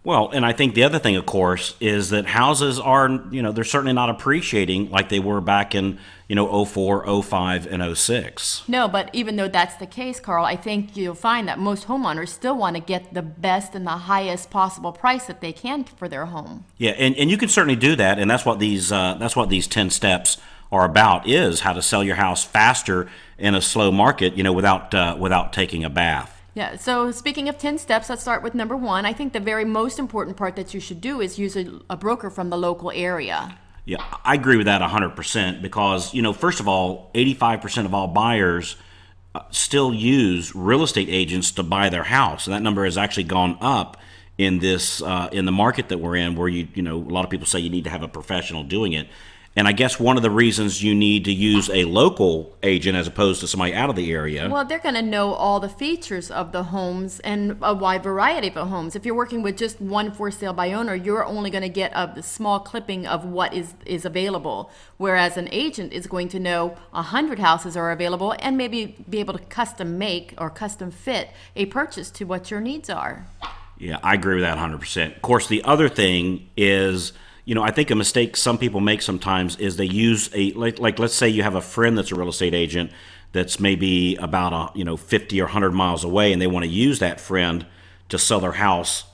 Well, and I think the other thing, of course, is that houses are, they're certainly not appreciating like they were back in, '04, '05, and '06. No, but even though that's the case, Carl, I think you'll find that most homeowners still want to get the best and the highest possible price that they can for their home. Yeah, and you can certainly do that, and that's what these 10 steps are about, is how to sell your house faster in a slow market, without taking a bath. Yeah, so speaking of 10 steps, let's start with number one. I think the very most important part that you should do is use a broker from the local area. Yeah, I agree with that 100% because, first of all, 85% of all buyers still use real estate agents to buy their house, and that number has actually gone up in the market that we're in, where a lot of people say you need to have a professional doing it. And I guess one of the reasons you need to use a local agent as opposed to somebody out of the area. Well, they're going to know all the features of the homes and a wide variety of the homes. If you're working with just one for sale by owner, you're only going to get a small clipping of what is available. Whereas an agent is going to know 100 houses are available and maybe be able to custom make or custom fit a purchase to what your needs are. Yeah, I agree with that 100%. Of course, the other thing is, I think a mistake some people make sometimes is they use like let's say you have a friend that's a real estate agent that's maybe about 50 or 100 miles away, and they want to use that friend to sell their house,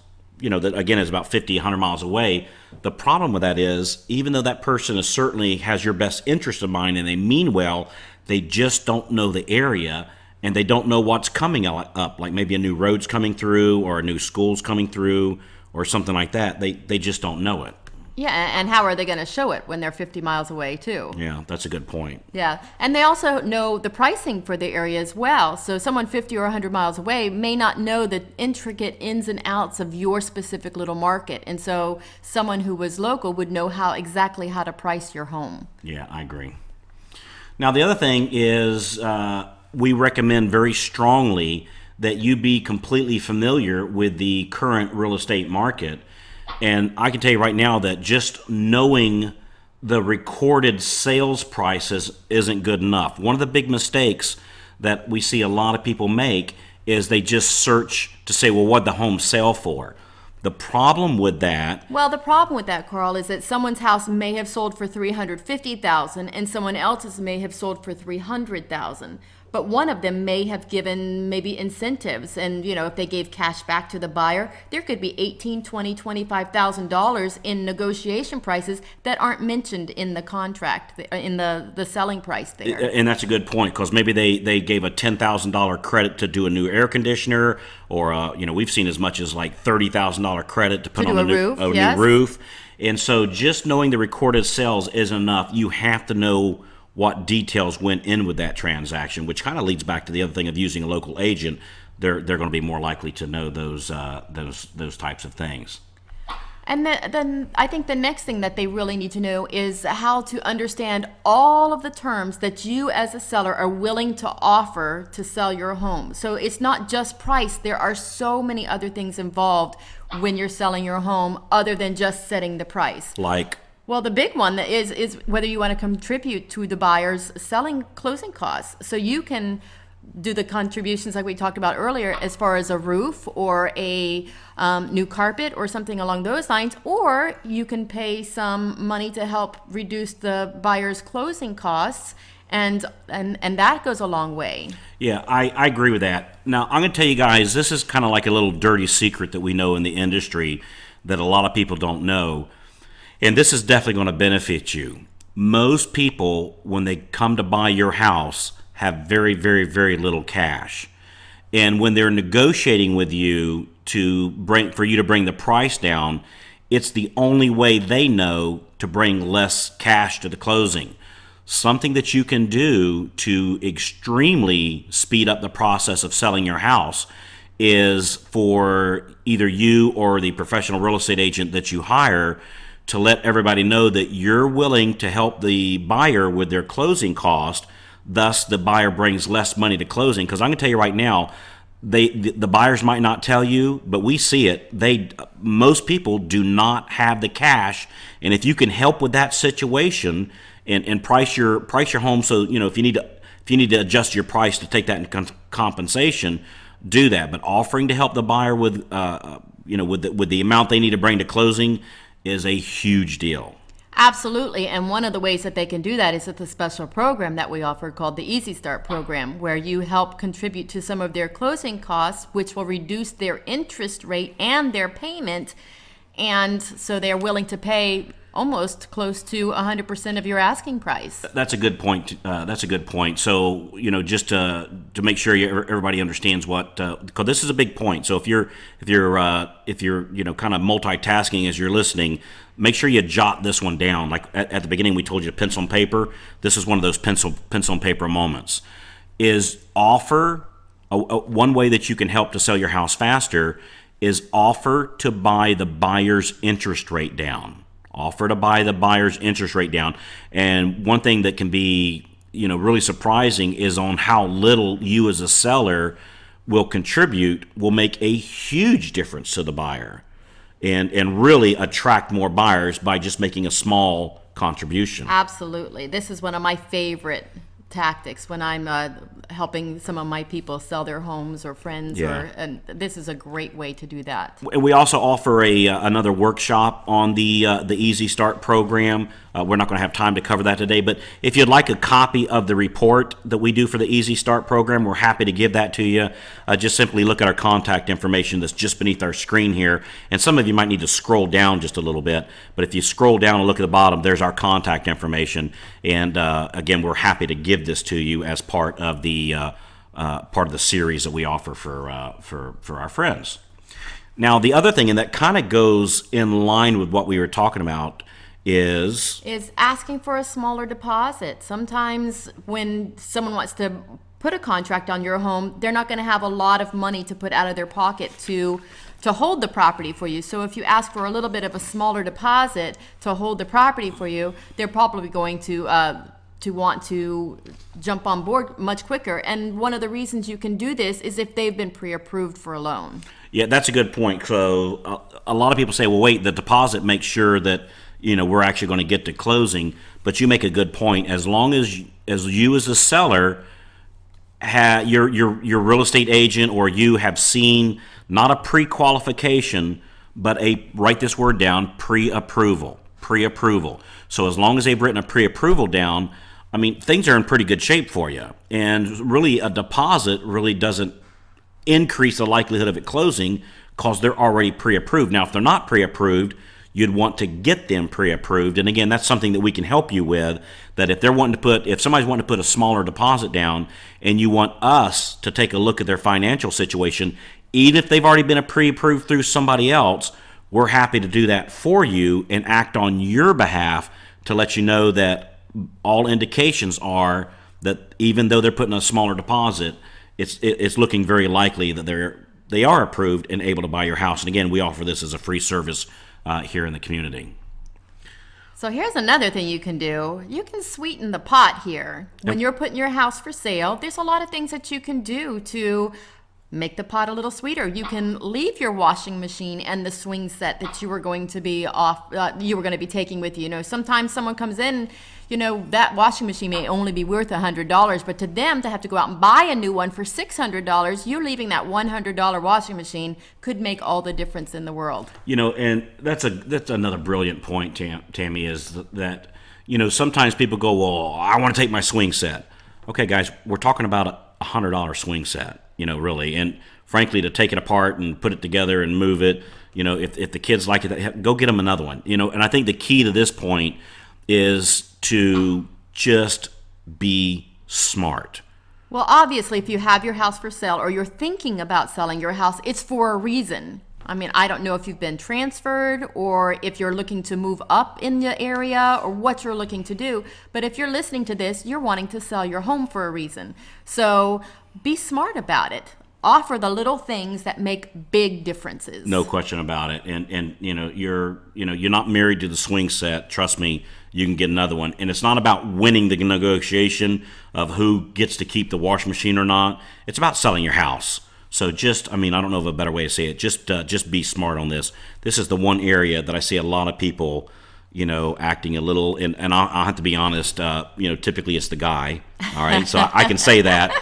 that again is about 50, 100 miles away. The problem with that is, even though that person is certainly has your best interest in mind and they mean well, they just don't know the area, and they don't know what's coming up, like maybe a new road's coming through or a new school's coming through or something like that. They just don't know it. Yeah, and how are they going to show it when they're 50 miles away, too? Yeah, that's a good point. Yeah, and they also know the pricing for the area as well. So someone 50 or 100 miles away may not know the intricate ins and outs of your specific little market. And so someone who was local would know exactly how to price your home. Yeah, I agree. Now, the other thing is we recommend very strongly that you be completely familiar with the current real estate market. And I can tell you right now that just knowing the recorded sales prices isn't good enough. One of the big mistakes that we see a lot of people make is they just search to say, well, what'd the home sell for? The problem with that. Well, the problem with that, Carl, is that someone's house may have sold for $350,000 and someone else's may have sold for $300,000. But one of them may have given maybe incentives, and if they gave cash back to the buyer, there could be $18,000, $20,000, $25,000 in negotiation prices that aren't mentioned in the contract, in the selling price there. And that's a good point, because maybe they gave a $10,000 credit to do a new air conditioner, or we've seen as much as like $30,000 credit to put on a new roof. And so just knowing the recorded sales isn't enough. You have to know what details went in with that transaction, which kind of leads back to the other thing of using a local agent. They're going to be more likely to know those types of things. And then I think the next thing that they really need to know is how to understand all of the terms that you as a seller are willing to offer to sell your home. So it's not just price. There are so many other things involved when you're selling your home other than just setting the price. Like? Well, the big one is whether you want to contribute to the buyer's selling closing costs. So you can do the contributions like we talked about earlier as far as a roof or a new carpet or something along those lines, or you can pay some money to help reduce the buyer's closing costs, and that goes a long way. Yeah, I agree with that. Now, I'm going to tell you guys, this is kind of like a little dirty secret that we know in the industry that a lot of people don't know. And this is definitely going to benefit you. Most people, when they come to buy your house, have very, very, very little cash. And when they're negotiating with you for you to bring the price down, it's the only way they know to bring less cash to the closing. Something that you can do to extremely speed up the process of selling your house is for either you or the professional real estate agent that you hire to let everybody know that you're willing to help the buyer with their closing cost. Thus, the buyer brings less money to closing. Because I'm going to tell you right now, the buyers might not tell you, but we see it. Most people do not have the cash, and if you can help with that situation and price your home, so if you need to adjust your price to take that into compensation, do that. But offering to help the buyer with with the amount they need to bring to closing is a huge deal. Absolutely, and one of the ways that they can do that is with the special program that we offer called the Easy Start program, where you help contribute to some of their closing costs, which will reduce their interest rate and their payment, and so they're willing to pay almost close to 100% of your asking price. That's a good point. That's a good point. So, just to make sure everybody understands what, because this is a big point. So if you're kind of multitasking as you're listening, make sure you jot this one down. Like at the beginning, we told you to pencil and paper. This is one of those pencil and paper moments. Is offer one way that you can help to sell your house faster is offer to buy the buyer's interest rate down. Offer to buy the buyer's interest rate down. And one thing that can be, really surprising is on how little you as a seller will contribute will make a huge difference to the buyer and really attract more buyers by just making a small contribution. Absolutely. This is one of my favorite tactics when I'm helping some of my people sell their homes or friends. Yeah. And this is a great way to do that. And we also offer another workshop on the Easy Start program. We're not going to have time to cover that today, but if you'd like a copy of the report that we do for the Easy Start program, we're happy to give that to you. Just simply look at our contact information that's just beneath our screen here. And some of you might need to scroll down just a little bit, but if you scroll down and look at the bottom, there's our contact information. And again, we're happy to give this to you as part of the series that we offer for our friends. Now, the other thing, and that kind of goes in line with what we were talking about, is asking for a smaller deposit. Sometimes when someone wants to put a contract on your home, they're not going to have a lot of money to put out of their pocket to hold the property for you. So if you ask for a little bit of a smaller deposit to hold the property for you, they're probably going to want to jump on board much quicker. And one of the reasons you can do this is if they've been pre-approved for a loan. Yeah, that's a good point. So a lot of people say, well, wait, the deposit makes sure that we're actually going to get to closing. But you make a good point. As long as you as a seller, your real estate agent or you have seen not a pre-qualification, but write this word down, pre-approval. So as long as they've written a pre-approval down, I mean, things are in pretty good shape for you. And really, a deposit really doesn't increase the likelihood of it closing because they're already pre-approved. Now, if they're not pre-approved, you'd want to get them pre-approved. And again, that's something that we can help you with, that if somebody's wanting to put a smaller deposit down and you want us to take a look at their financial situation, even if they've already been pre-approved through somebody else, we're happy to do that for you and act on your behalf to let you know that all indications are that even though they're putting a smaller deposit, it's looking very likely that they are approved and able to buy your house. And again, we offer this as a free service here in the community. So here's another thing you can do. You can sweeten the pot here. When you're putting your house for sale, there's a lot of things that you can do to make the pot a little sweeter. You can leave your washing machine and the swing set that you were going to be taking with you. Sometimes someone comes in, that washing machine may only be worth $100, but to them to have to go out and buy a new one for $600, you leaving that $100 washing machine could make all the difference in the world. And that's another brilliant point, Tammy, is that sometimes people go, well, I want to take my swing set. Okay, guys, we're talking about a $100 swing set. Really. And frankly, to take it apart and put it together and move it, if the kids like it, go get them another one. And I think the key to this point is to just be smart. Well, obviously, if you have your house for sale or you're thinking about selling your house, it's for a reason. I mean, I don't know if you've been transferred or if you're looking to move up in the area or what you're looking to do. But if you're listening to this, you're wanting to sell your home for a reason. So be smart about it. Offer the little things that make big differences. No question about it. And you're not married to the swing set. Trust me, you can get another one. And it's not about winning the negotiation of who gets to keep the washing machine or not. It's about selling your house. So I don't know of a better way to say it. Just be smart on this. This is the one area that I see a lot of people, acting a little, and I'll have to be honest, typically it's the guy, all right? So I can say that,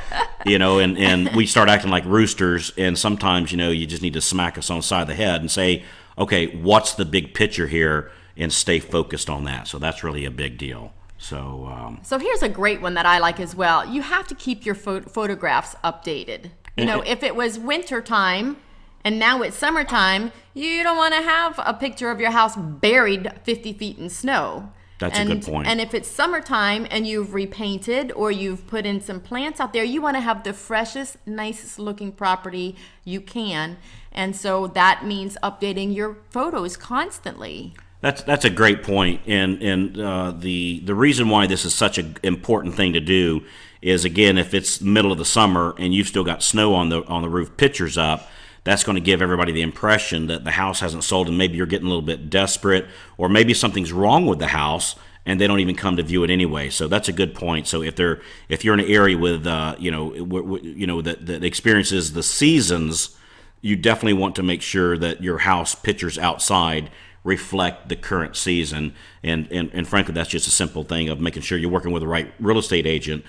and we start acting like roosters, and sometimes, you just need to smack us on the side of the head and say, okay, what's the big picture here, and stay focused on that. So that's really a big deal. So here's a great one that I like as well. You have to keep your photographs updated. If it was winter time and now it's summertime, you don't want to have a picture of your house buried 50 feet in snow. That's a good point. And if it's summertime and you've repainted or you've put in some plants out there, you want to have the freshest, nicest looking property you can. And so that means updating your photos constantly. That's a great point, and the reason why this is such an important thing to do is, again, if it's middle of the summer and you've still got snow on the roof, pictures up, that's going to give everybody the impression that the house hasn't sold, and maybe you're getting a little bit desperate, or maybe something's wrong with the house and they don't even come to view it anyway. So that's a good point. So if you're in an area with that experiences the seasons, you definitely want to make sure that your house pictures outside reflect the current season, and frankly, that's just a simple thing of making sure you're working with the right real estate agent,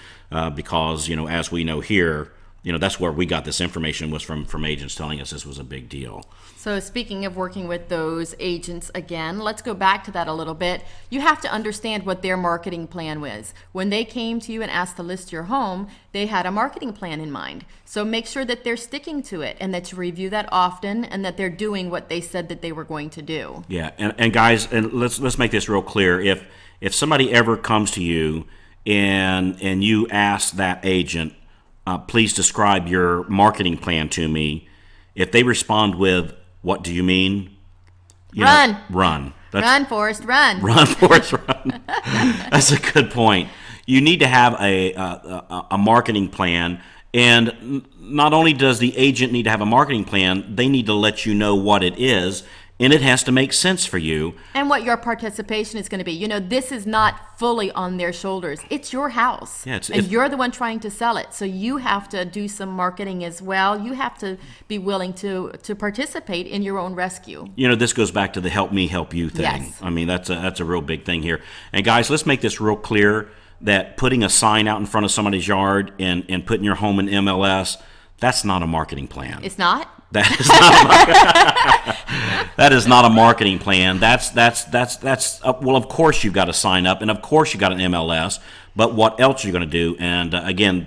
because as we know here, that's where we got this information, was from agents telling us this was a big deal. So speaking of working with those agents again, let's go back to that a little bit. You have to understand what their marketing plan was. When they came to you and asked to list your home, they had a marketing plan in mind. So make sure that they're sticking to it, and that you review that often, and that they're doing what they said that they were going to do. Yeah, and guys, and let's make this real clear. If somebody ever comes to you and you ask that agent, please describe your marketing plan to me, if they respond with, "What do you mean?" Run. Run. Run, Forrest, run. Run, Forrest, run. That's a good point. You need to have a marketing plan, and not only does the agent need to have a marketing plan, they need to let you know what it is, and it has to make sense for you. And what your participation is going to be. This is not fully on their shoulders. It's your house. Yeah, and you're the one trying to sell it. So you have to do some marketing as well. You have to be willing to participate in your own rescue. This goes back to the help me, help you thing. Yes. I mean, that's a real big thing here. And guys, let's make this real clear, that putting a sign out in front of somebody's yard and putting your home in MLS, that's not a marketing plan. It's not? That is not a marketing plan. That's well, of course you've got to sign up, and of course you got an MLS, but what else are you going to do? And again,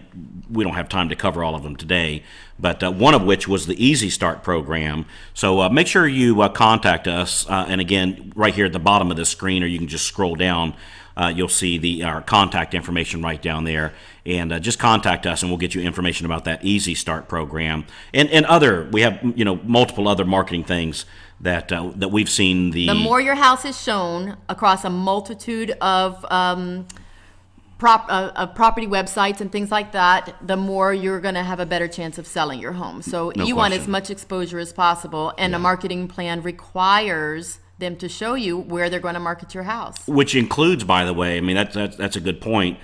we don't have time to cover all of them today, but one of which was the Easy Start program. So make sure you contact us, and again, right here at the bottom of the screen, or you can just scroll down. You'll see our contact information right down there, and just contact us, and we'll get you information about that Easy Start program, and we have multiple other marketing things that we've seen. The more your house is shown across a multitude of property websites and things like that, the more you're going to have a better chance of selling your home. So you want as much exposure as possible, and a marketing plan requires them to show you where they're going to market your house. Which includes, by the way, I mean, that's a good point.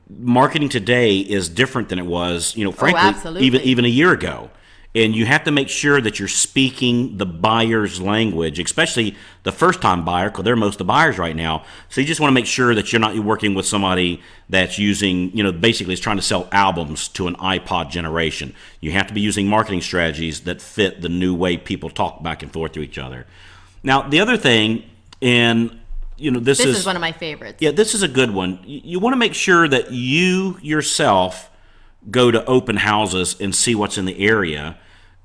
Marketing today is different than it was, frankly, even a year ago. And you have to make sure that you're speaking the buyer's language, especially the first-time buyer, because they're most of the buyers right now. So you just want to make sure that you're not working with somebody that's using, basically is trying to sell albums to an iPod generation. You have to be using marketing strategies that fit the new way people talk back and forth to each other. Now, the other thing, and this is one of my favorites. Yeah, this is a good one. You want to make sure that you yourself go to open houses and see what's in the area.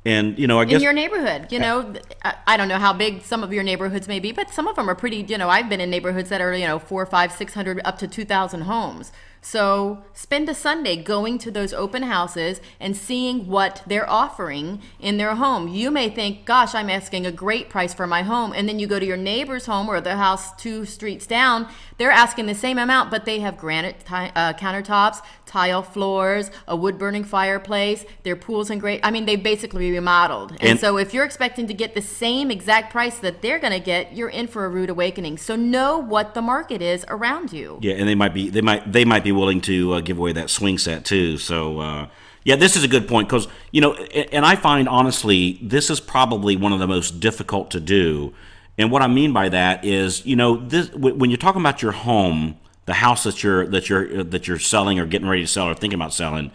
And I guess in your neighborhood, I don't know how big some of your neighborhoods may be, but some of them are pretty. I've been in neighborhoods that are 400, 500, 600, up to 2,000 homes. So spend a Sunday going to those open houses and seeing what they're offering in their home. You may think, gosh, I'm asking a great price for my home. And then you go to your neighbor's home or the house 2 streets down, they're asking the same amount, but they have granite countertops, tile floors, a wood-burning fireplace, their pool's in great, they basically remodeled. And so if you're expecting to get the same exact price that they're going to get, you're in for a rude awakening. So know what the market is around you. Yeah, and they might be willing to give away that swing set too. So this is a good point, because and I find honestly this is probably one of the most difficult to do, And what I mean by that is, when you're talking about your home, the house that you're selling or getting ready to sell or thinking about selling,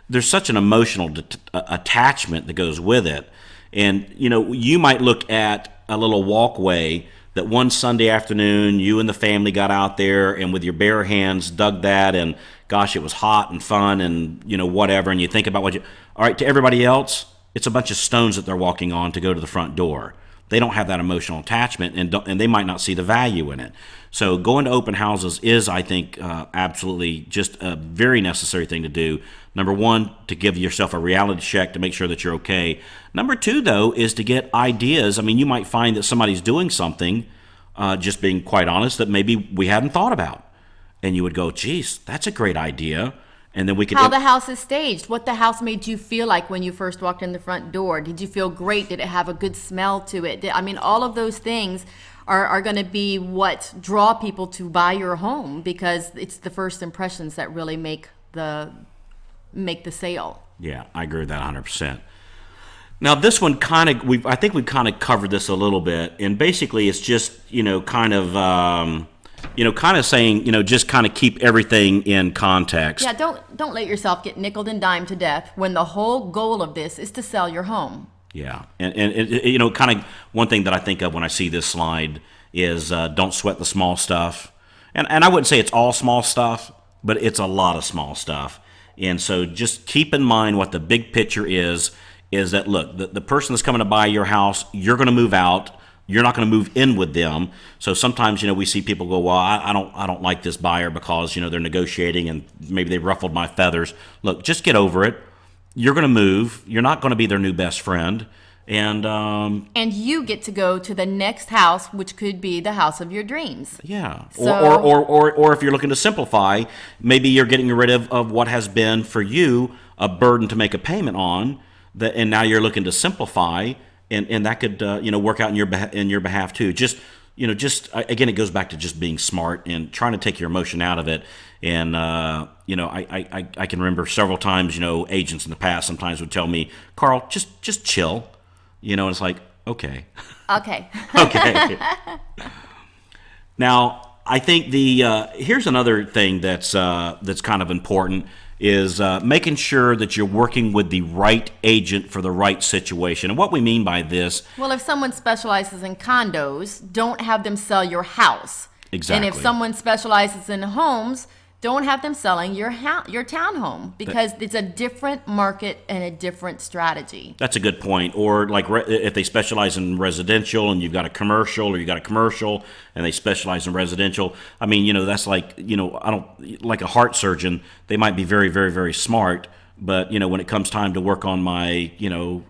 there's such an emotional attachment that goes with it. And you might look at a little walkway that one Sunday afternoon you and the family got out there and with your bare hands dug that, and gosh, it was hot and fun and whatever. And you think about all right, to everybody else, it's a bunch of stones that they're walking on to go to the front door. They don't have that emotional attachment, and they might not see the value in it. So going to open houses is, I think, absolutely just a very necessary thing to do. Number one, to give yourself a reality check to make sure that you're okay. Number two, though, is to get ideas. I mean, you might find that somebody's doing something, just being quite honest, that maybe we hadn't thought about. And you would go, geez, that's a great idea. And then we could... How the house is staged, what the house made you feel like when you first walked in the front door. Did you feel great? Did it have a good smell to it? I mean, all of those things are going to be what draw people to buy your home, because it's the first impressions that really make the sale. Yeah, I agree with that 100%. Now, this one I think we've kind of covered this a little bit, and basically it's just, kind of saying, just kind of keep everything in context. Yeah, don't let yourself get nickeled and dimed to death when the whole goal of this is to sell your home. Yeah, and kind of one thing that I think of when I see this slide is don't sweat the small stuff. And I wouldn't say it's all small stuff, but it's a lot of small stuff. And so just keep in mind what the big picture is that, look, the person that's coming to buy your house, you're going to move out. You're not going to move in with them. So sometimes, we see people go, well, I don't like this buyer because, they're negotiating and maybe they ruffled my feathers. Look, just get over it. You're going to move. You're not going to be their new best friend. And you get to go to the next house, which could be the house of your dreams. Yeah. Or if you're looking to simplify, maybe you're getting rid of what has been for you a burden to make a payment on, and now you're looking to simplify. And that could work out in your behalf too. Just again, it goes back to just being smart and trying to take your emotion out of it. And I can remember several times agents in the past sometimes would tell me, Carl, just chill. And it's like, okay. Okay. Okay. Now, I think here's another thing that's kind of important is making sure that you're working with the right agent for the right situation. And what we mean by this... Well, if someone specializes in condos, don't have them sell your house. Exactly. And if someone specializes in homes, don't have them selling your townhome, because it's a different market and a different strategy. That's a good point. Or like if they specialize in residential and you've got a commercial, or you got a commercial and they specialize in residential. I mean, that's like, like a heart surgeon, they might be very, very, very smart. But, when it comes time to work on my,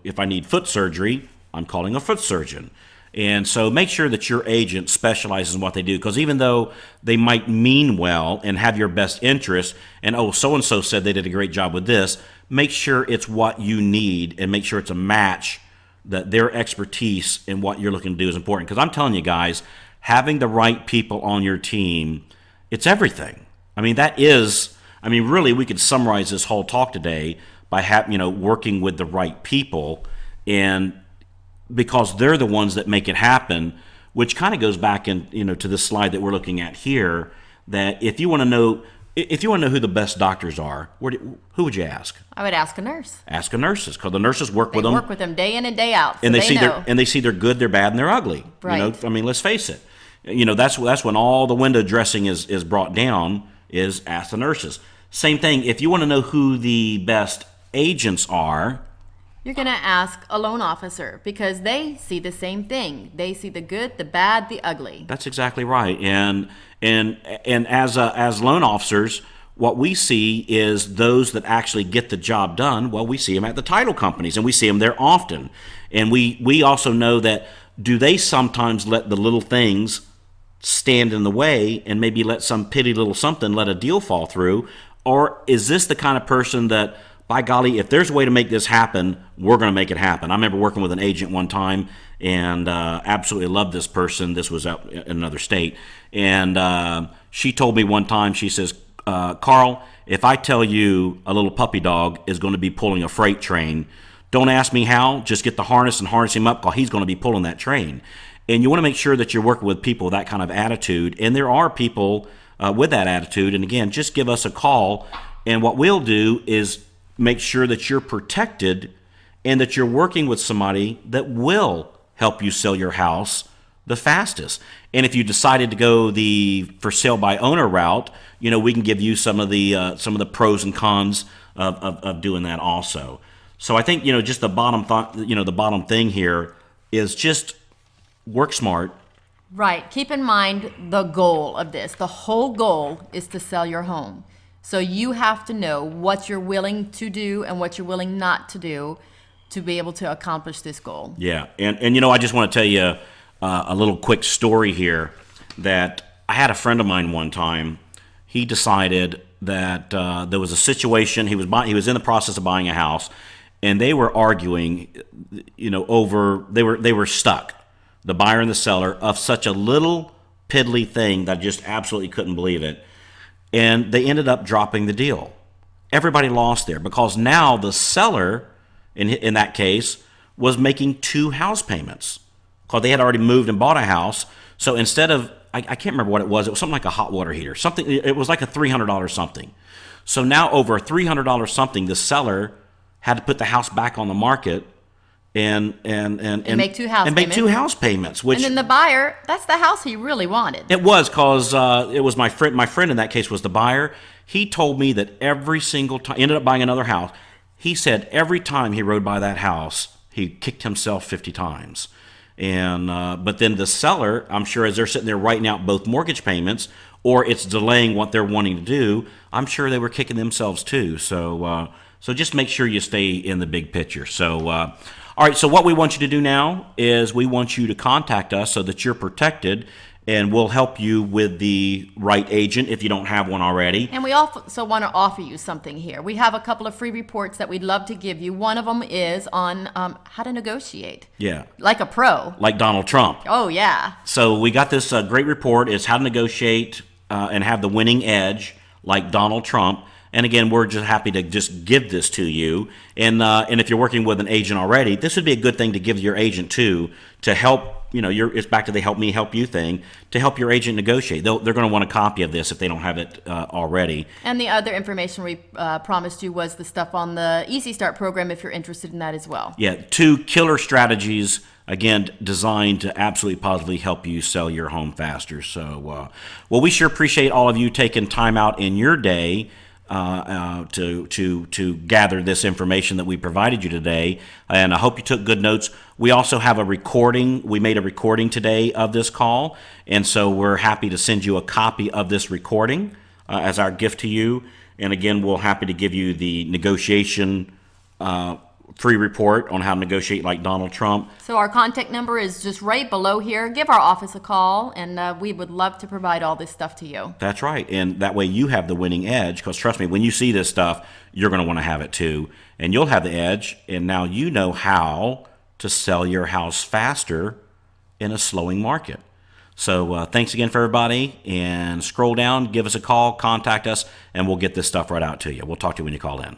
if I need foot surgery, I'm calling a foot surgeon. And so make sure that your agent specializes in what they do, because even though they might mean well and have your best interest, and so-and-so said they did a great job with this, make sure it's what you need and make sure it's a match, that their expertise in what you're looking to do is important. Because I'm telling you guys, having the right people on your team, it's everything. I mean, really we could summarize this whole talk today by working with the right people, and because they're the ones that make it happen, which kind of goes back to this slide that we're looking at here, that if you want to know who the best doctors are, who would you ask? I would ask a nurse. Ask a nurse, because the nurses work with them. They work with them day in and day out, so and they see they're good, they're bad, and they're ugly. Right. I mean, let's face it. That's when all the window dressing is brought down, is ask the nurses. Same thing, if you want to know who the best agents are, you're going to ask a loan officer, because they see the same thing. They see the good, the bad, the ugly. That's exactly right. And as loan officers, what we see is those that actually get the job done. Well, we see them at the title companies, and we see them there often. And we also know that, do they sometimes let the little things stand in the way and maybe let some petty little something let a deal fall through? Or is this the kind of person that, by golly, if there's a way to make this happen, we're going to make it happen? I remember working with an agent one time and absolutely loved this person. This was out in another state. And she told me one time, she says, Carl, if I tell you a little puppy dog is going to be pulling a freight train, don't ask me how. Just get the harness and harness him up, because he's going to be pulling that train. And you want to make sure that you're working with people with that kind of attitude. And there are people with that attitude. And again, just give us a call. And what we'll do is make sure that you're protected and that you're working with somebody that will help you sell your house the fastest. And if you decided to go the for sale by owner route, we can give you some of the pros and cons of doing that also. So I think just the bottom thing here is just work smart. Right. Keep in mind the goal of this. The whole goal is to sell your home. So you have to know what you're willing to do and what you're willing not to do to be able to accomplish this goal. Yeah. And I just want to tell you a little quick story here that I had a friend of mine one time. He decided that there was a situation. He was in the process of buying a house, and they were arguing, over they were stuck, the buyer and the seller, of such a little piddly thing that I just absolutely couldn't believe it. And they ended up dropping the deal. Everybody lost there because now the seller, in that case, was making 2 house payments because they had already moved and bought a house. So instead of, I can't remember what it was something like a hot water heater. It was like a $300 something. So now over a $300 something, the seller had to put the house back on the market and make 2 house and payments. make 2 house payments. Which, and then the buyer, that's the house he really wanted. it was because it was my friend. My friend in that case was the buyer. He told me that every single time, ended up buying another house. He said every time he rode by that house, he kicked himself 50 times. And but then the seller, I'm sure, as they're sitting there writing out both mortgage payments, or it's delaying what they're wanting to do, I'm sure they were kicking themselves too. So just make sure you stay in the big picture. So all right. So what we want you to do now is we want you to contact us so that you're protected, and we'll help you with the right agent if you don't have one already. And we also want to offer you something here. We have a couple of free reports that we'd love to give you. One of them is on how to negotiate. Yeah. Like a pro. Like Donald Trump. Oh, yeah. So we got this great report. It's how to negotiate and have the winning edge like Donald Trump. And again, we're just happy to just give this to you. And if you're working with an agent already, this would be a good thing to give your agent too, to help. It's back to the help me help you thing, to help your agent negotiate. They're going to want a copy of this if they don't have it already. And the other information we promised you was the stuff on the Easy Start program if you're interested in that as well. Yeah, 2 killer strategies, again, designed to absolutely positively help you sell your home faster. So, well, we sure appreciate all of you taking time out in your day to gather this information that we provided you today, and I hope you took good notes. We also have a recording. We made a recording today of this call, and so we're happy to send you a copy of this recording as our gift to you. And again, we're happy to give you the negotiation free report on how to negotiate like Donald Trump. So our contact number is just right below here. Give our office a call, and we would love to provide all this stuff to you. That's right. And that way you have the winning edge, because trust me, when you see this stuff, you're going to want to have it too. And you'll have the edge, and now you know how to sell your house faster in a slowing market. So thanks again for everybody, and scroll down, give us a call, contact us, and we'll get this stuff right out to you. We'll talk to you when you call in.